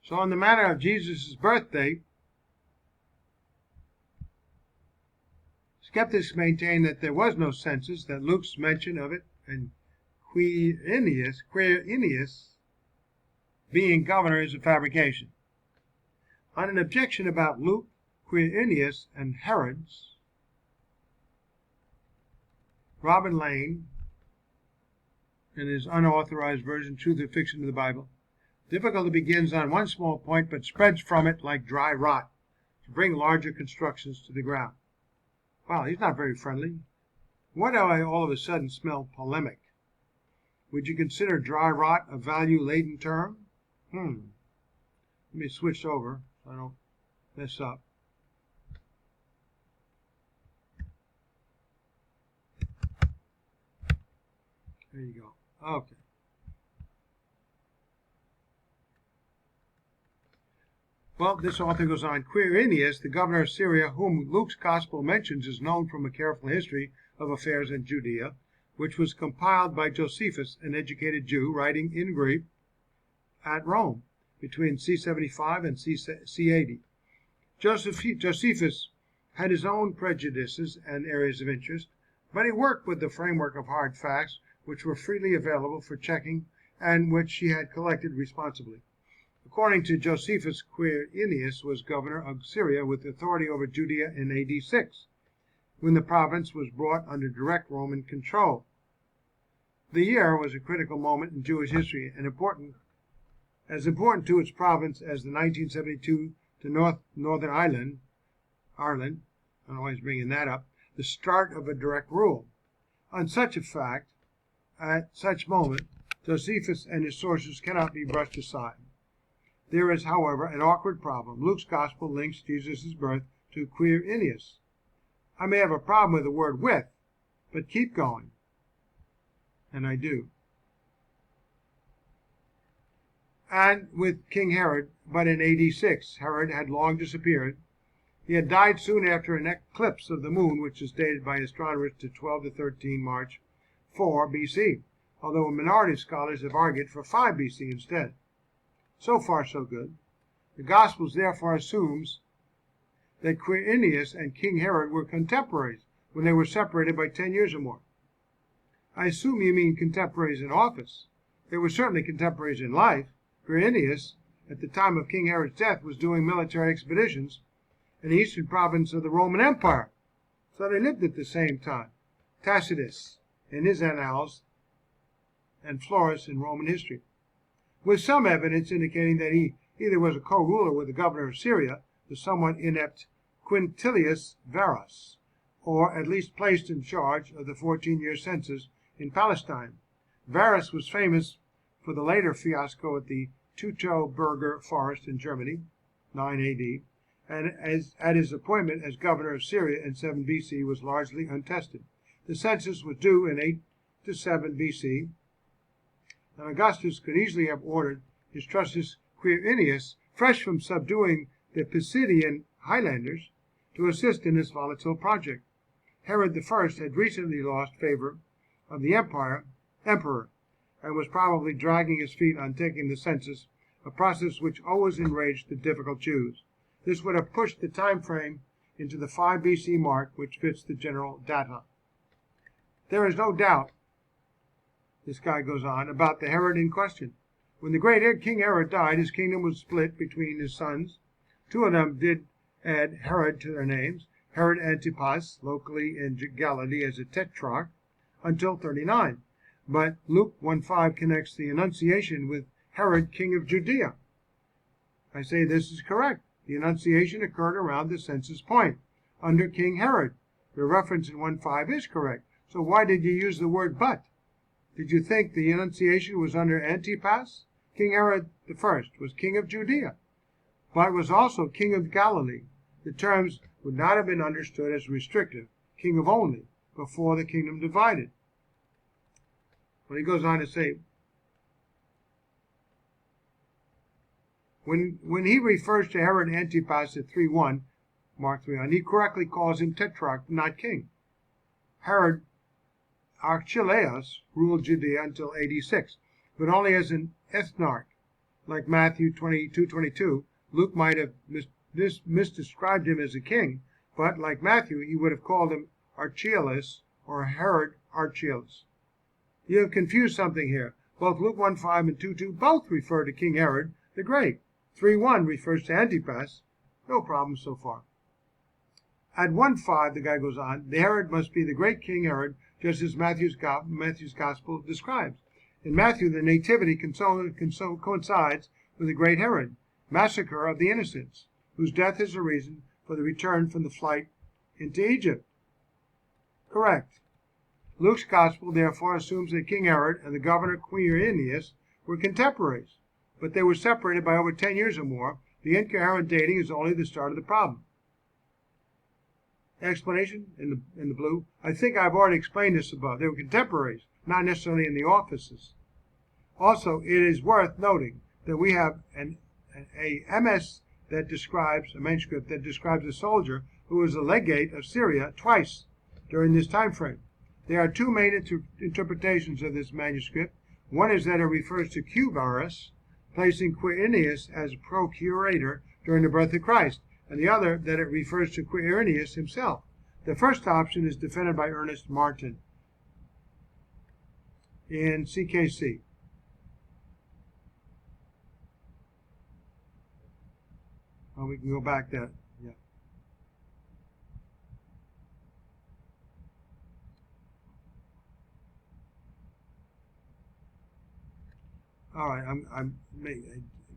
So on the matter of Jesus' birthday, skeptics maintain that there was no census, that Luke's mention of it, and Quirinius being governor is a fabrication. On an objection about Luke, Quirinius, and Herods, Robin Lane, in his unauthorized version, Truth or Fiction of the Bible, difficulty begins on one small point, but spreads from it like dry rot to bring larger constructions to the ground. Wow, he's not very friendly. Why do I all of a sudden smell polemic? Would you consider dry rot a value-laden term? Let me switch over so I don't mess up. There you go. Okay. Well, this author goes on. Quirinius, the governor of Syria, whom Luke's gospel mentions, is known from a careful history of affairs in Judea, which was compiled by Josephus, an educated Jew, writing in Greek at Rome between C75 and C80. Josephus had his own prejudices and areas of interest, but he worked with the framework of hard facts, which were freely available for checking and which he had collected responsibly. According to Josephus, Quirinius was governor of Syria with authority over Judea in AD 6, when the province was brought under direct Roman control. The year was a critical moment in Jewish history, and as important to its province as the 1972 to Northern Ireland, I don't know why he's bringing that up, the start of a direct rule. On such a fact, at such moment, Josephus and his sources cannot be brushed aside. There is, however, an awkward problem. Luke's gospel links Jesus' birth to Quirinius. I may have a problem with the word with, but keep going. And I do. And with King Herod, but in AD 6, Herod had long disappeared. He had died soon after an eclipse of the moon, which is dated by astronomers to 12 to 13 March 4 BC, although a minority of scholars have argued for 5 BC instead. So far, so good. The Gospels therefore assumes that Quirinius and King Herod were contemporaries when they were separated by 10 years or more. I assume you mean contemporaries in office. They were certainly contemporaries in life. Quirinius, at the time of King Herod's death, was doing military expeditions in the eastern province of the Roman Empire. So they lived at the same time. Tacitus, in his Annals, and Florus in Roman history, with some evidence indicating that he either was a co-ruler with the governor of Syria, the somewhat inept Quintilius Varus, or at least placed in charge of the 14-year census in Palestine. Varus was famous for the later fiasco at the Teutoburger Forest in Germany, 9 AD, and at his appointment as governor of Syria in 7 BC was largely untested. The census was due in 8 to 7 BC, and Augustus could easily have ordered his trusted Quirinius, fresh from subduing the Pisidian Highlanders, to assist in this volatile project. Herod I had recently lost favor of the emperor, and was probably dragging his feet on taking the census, a process which always enraged the difficult Jews. This would have pushed the time frame into the 5 BC mark, which fits the general data. There is no doubt, this guy goes on, about the Herod in question. When the great King Herod died, his kingdom was split between his sons. 2 of them did add Herod to their names. Herod Antipas, locally in Galilee as a tetrarch, until 39. But Luke 1:5 connects the Annunciation with Herod, king of Judea. I say this is correct. The Annunciation occurred around the census point, under King Herod. The reference in 1:5 is correct. So why did you use the word but? Did you think the Annunciation was under Antipas? King Herod I was king of Judea, but was also king of Galilee. The terms would not have been understood as restrictive, king of only, before the kingdom divided. Well, he goes on to say, when he refers to Herod Antipas at 3:1, Mark 3:1, he correctly calls him tetrarch, not king. Herod Archelaus ruled Judea until 86, but only as an ethnarch. like Matthew 22:22, Luke might have misdescribed him as a king, but like Matthew, he would have called him Archelaus or Herod Archelaus. You have confused something here. Both Luke 1:5 and 2:2 both refer to King Herod the Great. 3:1 refers to Antipas. No problem so far. At 1:5, the guy goes on, the Herod must be the great King Herod, just as Matthew's Gospel describes. In Matthew, the nativity coincides with the great Herod, massacre of the innocents, whose death is the reason for the return from the flight into Egypt. Correct. Luke's Gospel therefore assumes that King Herod and the governor Quirinius were contemporaries, but they were separated by over 10 years or more. The incoherent dating is only the start of the problem. Explanation in the blue. I think I've already explained this above. They were contemporaries, not necessarily in the offices. Also, it is worth noting that we have a MS that describes, a manuscript that describes a soldier who was a legate of Syria twice during this time frame. There are two main interpretations of this manuscript. One is that it refers to Quirinius, placing Quirinius as procurator during the birth of Christ, and the other that it refers to Quirinius himself. The first option is defended by Ernest Martin in CKC. Oh, we can go back there. Yeah. All right, I'm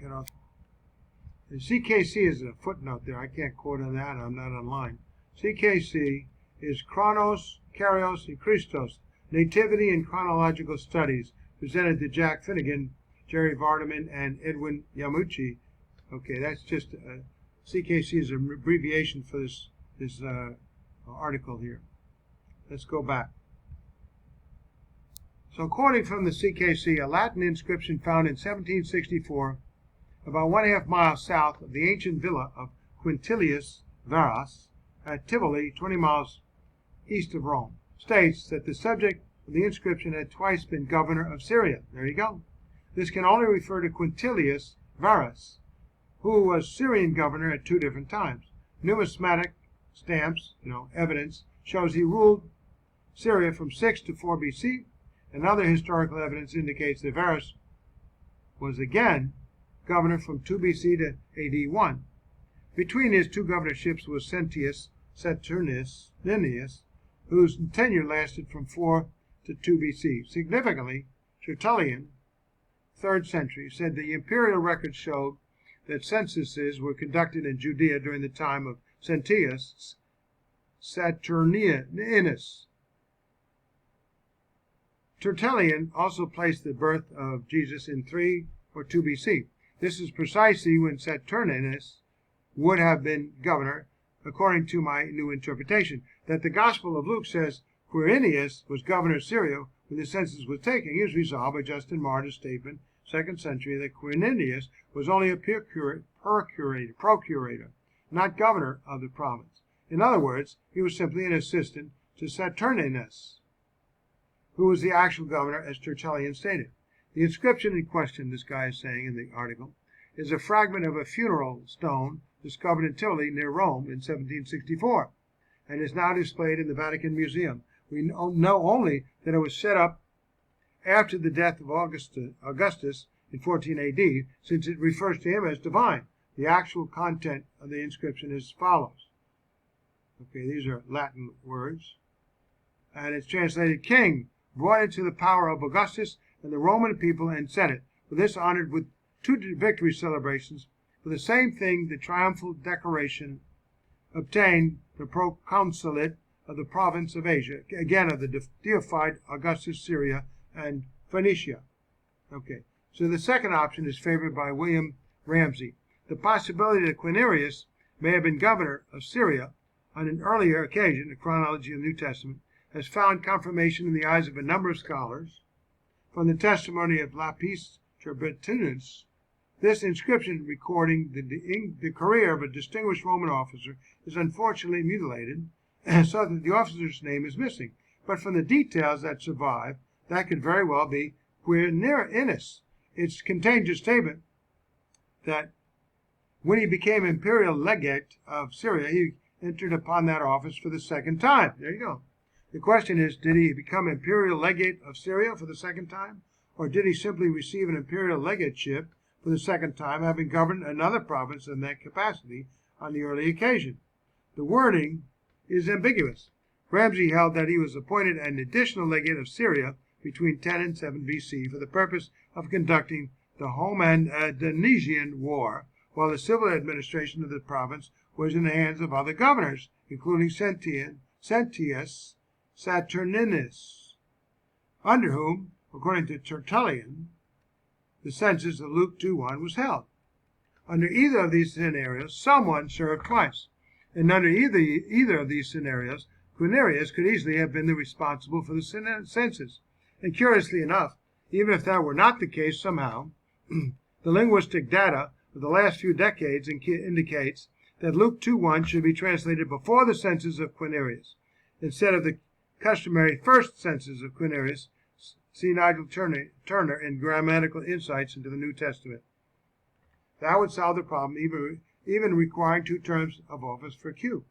get off. The CKC is a footnote there. I can't quote on that. I'm not online. CKC is Chronos, Kyrios, and Christos, Nativity and Chronological Studies, presented to Jack Finnegan, Jerry Vardaman, and Edwin Yamuchi. Okay, that's just CKC is an abbreviation for this article here. Let's go back. So quoting from the CKC, a Latin inscription found in 1764, about 1.5 miles south of the ancient villa of Quintilius Varus at Tivoli, 20 miles east of Rome, states that the subject of the inscription had twice been governor of Syria. There you go. This can only refer to Quintilius Varus, who was Syrian governor at 2 different times. Numismatic stamps, evidence, shows he ruled Syria from 6 to 4 BC, and other historical evidence indicates that Varus was again governor from 2 BC to AD 1. Between his two governorships was Saturninus, whose tenure lasted from 4 to 2 BC. Significantly, Tertullian, 3rd century, said the imperial records showed that censuses were conducted in Judea during the time of Centius Saturninus. Tertullian also placed the birth of Jesus in 3 or 2 BC. This is precisely when Saturninus would have been governor, according to my new interpretation. That the Gospel of Luke says Quirinius was governor of Syria when the census was taken is resolved by Justin Martyr's statement, 2nd century, that Quirinius was only a procurator, not governor of the province. In other words, he was simply an assistant to Saturninus, who was the actual governor, as Tertullian stated. The inscription in question, this guy is saying in the article, is a fragment of a funeral stone discovered in Tivoli near Rome in 1764, and is now displayed in the Vatican Museum. We know only that it was set up after the death of Augustus in 14 AD, since it refers to him as divine. The actual content of the inscription is as follows. Okay, these are Latin words, and it's translated, King, brought into the power of Augustus and the Roman people and Senate, for this honored with 2 victory celebrations, for the same thing the triumphal decoration obtained the proconsulate of the province of Asia, again of the deified Augustus, Syria, and Phoenicia. Okay, so the second option is favored by William Ramsey. The possibility that Quirinius may have been governor of Syria on an earlier occasion, the chronology of the New Testament, has found confirmation in the eyes of a number of scholars. From the testimony of Lapis Turbitinus, this inscription recording the career of a distinguished Roman officer is unfortunately mutilated, so that the officer's name is missing. But from the details that survive, that could very well be Quirinius. It contains a statement that when he became imperial legate of Syria, he entered upon that office for the second time. There you go. The question is, did he become imperial legate of Syria for the second time? Or did he simply receive an imperial legateship for the second time, having governed another province in that capacity on the early occasion? The wording is ambiguous. Ramsay held that he was appointed an additional legate of Syria between 10 and 7 BC for the purpose of conducting the Homooudanesian War, while the civil administration of the province was in the hands of other governors, including Sentius Saturninus, under whom, according to Tertullian, the census of Luke 2:1 was held. Under either of these scenarios, someone served twice. And under either of these scenarios, Quirinius could easily have been the responsible for the census. And curiously enough, even if that were not the case somehow, the linguistic data of the last few decades indicates that Luke 2:1 should be translated before the census of Quirinius, instead of the customary first census of Quirinius. See Nigel Turner in Grammatical Insights into the New Testament. That would solve the problem, even requiring 2 terms of office for Q.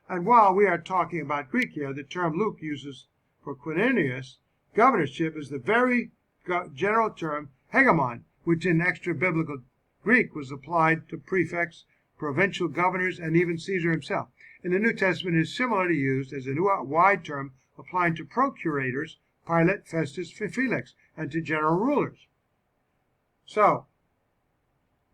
And while we are talking about Greek here, the term Luke uses for Quirinius, governorship, is the very general term hegemon, which in extra-biblical Greek was applied to prefects, provincial governors, and even Caesar himself. In the New Testament, it is similarly used as a wide term applying to procurators, Pilate, Festus, Felix, and to general rulers. So,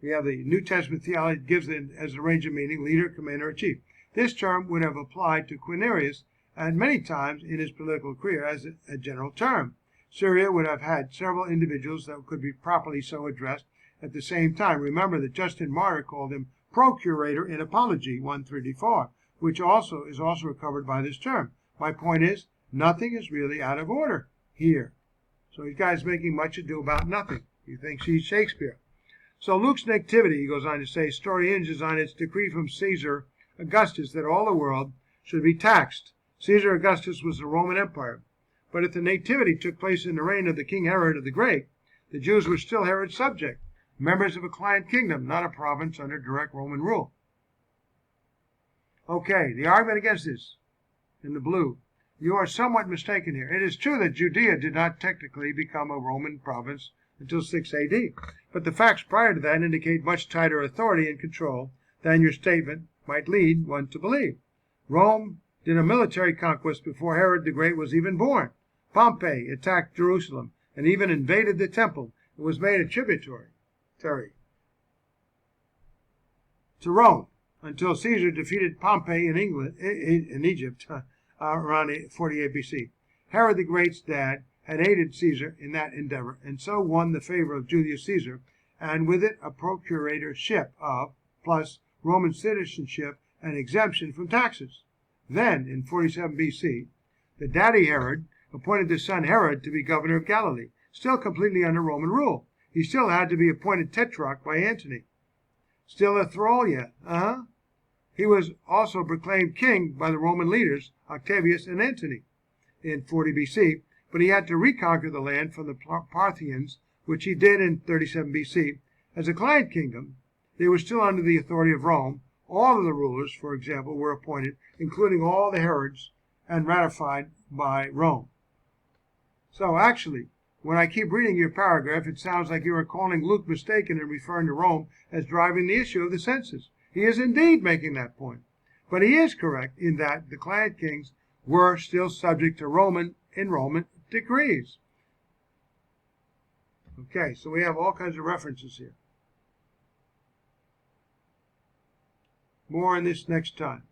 we have the New Testament theology gives it as a range of meaning, leader, commander, or chief. This term would have applied to Quirinius and many times in his political career as a general term. Syria would have had several individuals that could be properly so addressed at the same time. Remember that Justin Martyr called him procurator in Apology 134, which is also recovered by this term. My point is, nothing is really out of order here. So this guy's making much ado about nothing. He thinks he's Shakespeare. So Luke's nativity, he goes on to say, story hinges on its decree from Caesar Augustus that all the world should be taxed. Caesar Augustus was the Roman Empire. But if the nativity took place in the reign of the King Herod the Great, the Jews were still Herod's subject, members of a client kingdom, not a province under direct Roman rule. Okay, the argument against this, in the blue. You are somewhat mistaken here. It is true that Judea did not technically become a Roman province until 6 AD, but the facts prior to that indicate much tighter authority and control than your statement might lead one to believe. Rome did a military conquest before Herod the Great was even born. Pompey attacked Jerusalem and even invaded the temple and was made a tributary to Rome until Caesar defeated Pompey in Egypt around 48 BC. Herod the Great's dad had aided Caesar in that endeavor and so won the favor of Julius Caesar, and with it a procuratorship of, plus Roman citizenship and exemption from taxes. Then, in 47 BC, the daddy Herod appointed the son Herod to be governor of Galilee, still completely under Roman rule. He still had to be appointed tetrarch by Antony. Still a thrall yet, He was also proclaimed king by the Roman leaders, Octavius and Antony, in 40 BC, but he had to reconquer the land from the Parthians, which he did in 37 BC. As a client kingdom, they were still under the authority of Rome. All of the rulers, for example, were appointed, including all the Herods, and ratified by Rome. So actually, when I keep reading your paragraph, it sounds like you are calling Luke mistaken in referring to Rome as driving the issue of the census. He is indeed making that point. But he is correct in that the client kings were still subject to Roman enrollment decrees. Okay, so we have all kinds of references here. More on this next time.